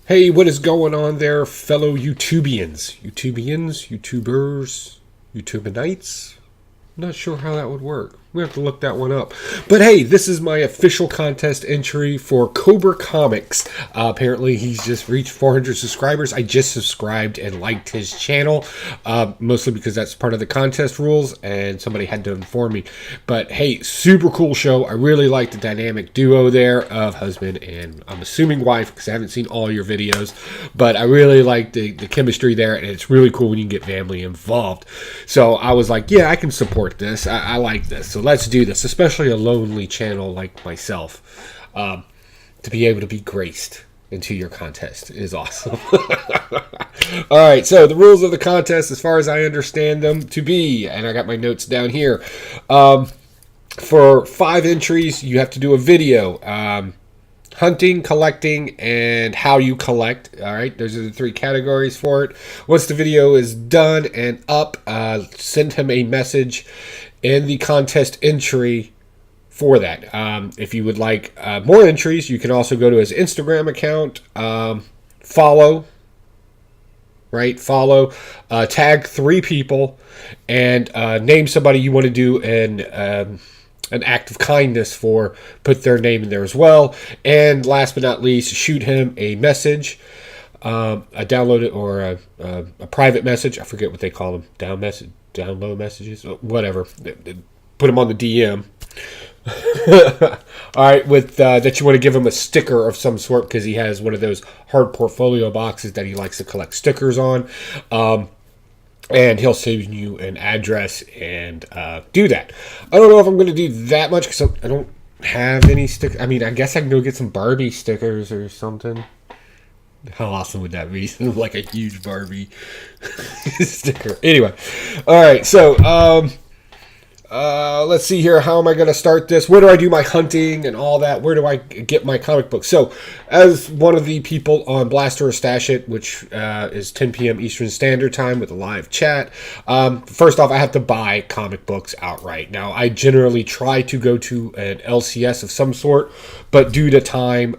Hey, what is going on there, fellow YouTubers, YouTubenites? I'm not sure how that would work. We have to look that one up. But hey, this is my official contest entry for Cobra Comics. Apparently, he's just reached 400 subscribers. I just subscribed and liked his channel, mostly because that's part of the contest rules, and somebody had to inform me. But hey, super cool show. I really like the dynamic duo there of husband and I'm assuming wife, because I haven't seen all your videos. But I really like the chemistry there, and it's really cool when you can get family involved. So I was like, yeah, I can support this. I like this. So let's do this, especially a lonely channel like myself. To be able to be graced into your contest is awesome. All right, so the rules of the contest, as far as I understand them to be, and I got my notes down here. For 5 entries, you have to do a video. Hunting, collecting, and how you collect. All right, those are the 3 categories for it. Once the video is done and up, send him a message in the contest entry for that. If you would like more entries, you can also go to his Instagram account, follow, tag 3 people, and name somebody you want to do an act of kindness for, put their name in there as well. And last but not least, shoot him a message, a downloaded or a private message. I forget what they call them, download messages, whatever. Put them on the DM. All right, with that you want to give him a sticker of some sort, because he has one of those hard portfolio boxes that he likes to collect stickers on. And he'll send you an address and do that. I don't know if I'm going to do that much because I don't have any stickers. I mean, I guess I can go get some Barbie stickers or something. How awesome would that be? Like a huge Barbie sticker. Anyway, all right. So let's see here. How am I going to start this? Where do I do my hunting and all that? Where do I get my comic books? So, as one of the people on Blaster or Stash It, which is 10 p.m. Eastern Standard Time with a live chat, first off, I have to buy comic books outright. Now, I generally try to go to an LCS of some sort, but due to time,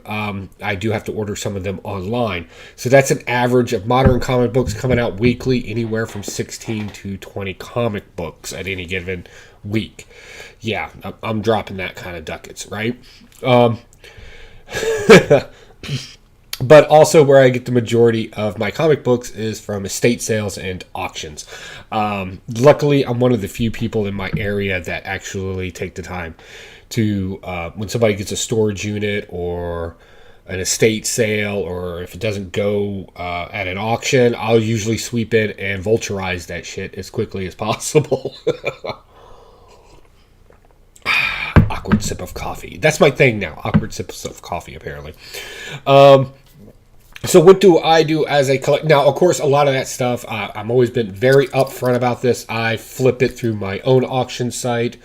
I do have to order some of them online. So that's an average of modern comic books coming out weekly, anywhere from 16 to 20 comic books at any given week. Yeah, I'm dropping that kind of ducats, right? But also where I get the majority of my comic books is from estate sales and auctions. Luckily, I'm one of the few people in my area that actually take the time to, when somebody gets a storage unit or an estate sale, or if it doesn't go at an auction, I'll usually sweep in and vulturize that shit as quickly as possible. Awkward sip of coffee. That's my thing now. Awkward sips of coffee, apparently. So what do I do as a collect? Now, of course, a lot of that stuff, I've always been very upfront about this. I flip it through my own auction site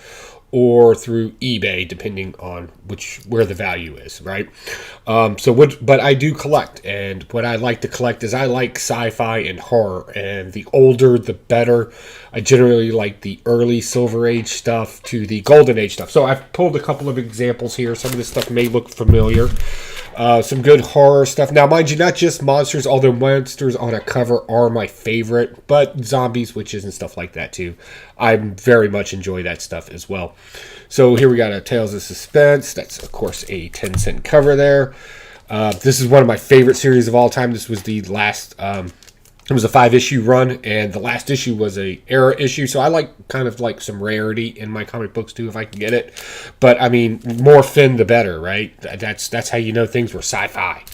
or through eBay, depending on where the value is, right? But I do collect, and what I like to collect is I like sci-fi and horror, and the older the better. I generally like the early Silver Age stuff to the Golden Age stuff. So I've pulled a couple of examples here. Some of this stuff may look familiar. Some good horror stuff. Now, mind you, not just monsters, although monsters on a cover are my favorite, but zombies, witches, and stuff like that too. I very much enjoy that stuff as well. So here we got a Tales of Suspense. That's, of course, a 10-cent cover there. This is one of my favorite series of all time. This was the last... it was a 5-issue run, and the last issue was a era issue, so I like kind of like some rarity in my comic books too, if I can get it. But I mean, more Finn the better, right? That's how you know things were sci-fi.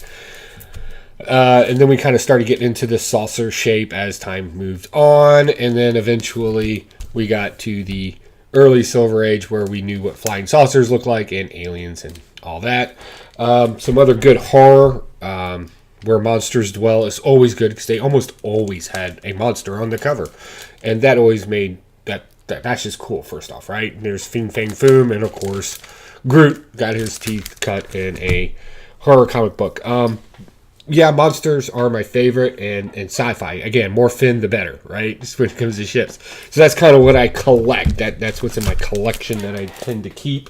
And then we kind of started getting into the saucer shape as time moved on, and then eventually we got to the early Silver Age where we knew what flying saucers looked like and aliens and all that. Some other good horror. Where Monsters Dwell is always good because they almost always had a monster on the cover, and that always made that's just cool. First off, right? And there's Fin Fang Foom, and of course Groot got his teeth cut in a horror comic book. Yeah, monsters are my favorite, and sci-fi again, more Finn the better, right? Just when it comes to ships. So that's kind of what I collect. That's what's in my collection that I tend to keep.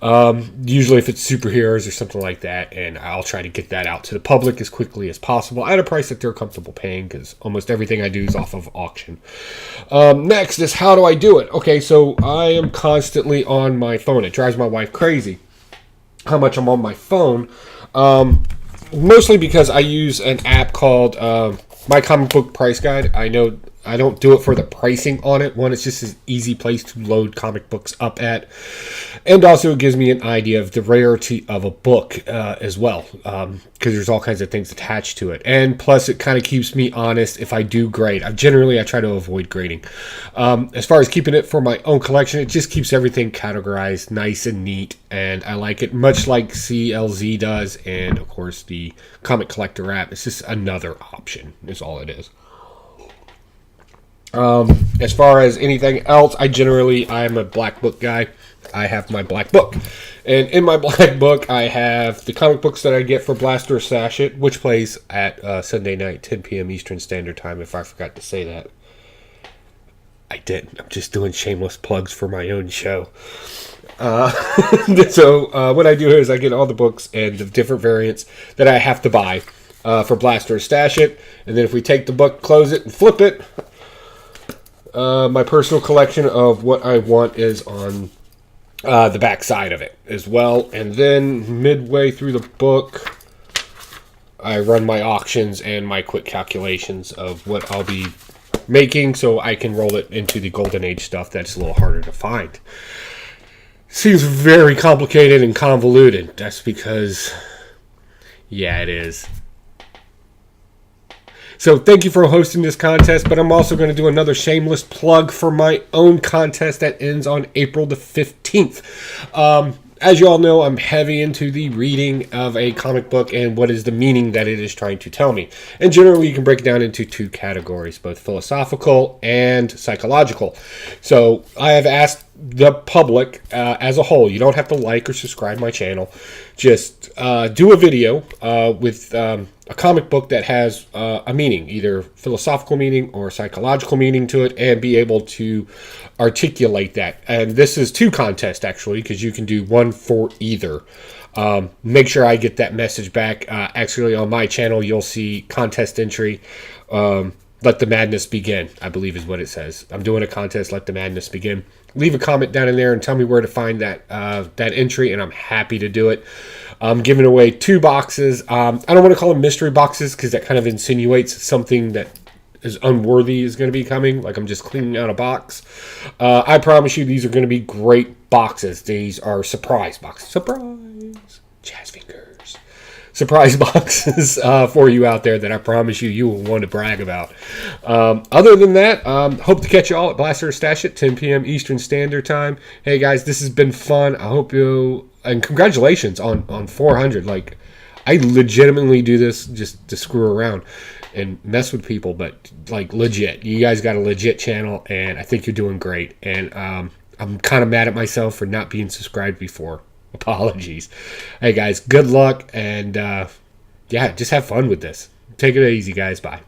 Usually if it's superheroes or something like that, and I'll try to get that out to the public as quickly as possible at a price that they're comfortable paying, because almost everything I do is off of auction. Next is, how do I do it? Okay, so I am constantly on my phone. It drives my wife crazy how much I'm on my phone. Mostly because I use an app called My Comic Book Price Guide. I know I don't do it for the pricing on it. One, it's just an easy place to load comic books up at. And also it gives me an idea of the rarity of a book as well. Because there's all kinds of things attached to it. And plus it kind of keeps me honest if I do grade. I try to avoid grading. As far as keeping it for my own collection, it just keeps everything categorized nice and neat. And I like it much like CLZ does. And of course the Comic Collector app. It's just another option is all it is. As far as anything else, I am a black book guy. I have my black book. And in my black book, I have the comic books that I get for Blaster or Stash It, which plays at Sunday night, 10 p.m. Eastern Standard Time, if I forgot to say that. I didn't. I'm just doing shameless plugs for my own show. So what I do is I get all the books and the different variants that I have to buy for Blaster or Stash It. And then if we take the book, close it, and flip it, my personal collection of what I want is on the back side of it as well. And then midway through the book, I run my auctions and my quick calculations of what I'll be making so I can roll it into the Golden Age stuff that's a little harder to find. Seems very complicated and convoluted. That's because, yeah, it is. So thank you for hosting this contest, but I'm also going to do another shameless plug for my own contest that ends on April the 15th. As you all know, I'm heavy into the reading of a comic book and what is the meaning that it is trying to tell me. And generally, you can break it down into two categories, both philosophical and psychological. So I have asked the public as a whole, you don't have to like or subscribe my channel, just do a video with a comic book that has a meaning, either philosophical meaning or psychological meaning to it, and be able to articulate that. And this is two contests, actually, because you can do one for either. Make sure I get that message back. Actually, on my channel, you'll see contest entry. Let the madness begin, I believe is what it says. I'm doing a contest, let the madness begin. Leave a comment down in there and tell me where to find that that entry, and I'm happy to do it. I'm giving away 2 boxes. I don't want to call them mystery boxes because that kind of insinuates something that is unworthy is going to be coming, like I'm just cleaning out a box. I promise you these are going to be great boxes. These are surprise boxes. Surprise! Jazz fingers. Surprise boxes for you out there that I promise you will want to brag about. Other than that, hope to catch you all at Blaster or Stash It, 10 p.m. Eastern Standard Time. Hey guys, this has been fun. I hope you, and congratulations on 400. Like, I legitimately do this just to screw around and mess with people, but like legit. You guys got a legit channel, and I think you're doing great. And I'm kind of mad at myself for not being subscribed before. Apologies. Hey guys, good luck, and yeah, just have fun with this. Take it easy, guys. Bye.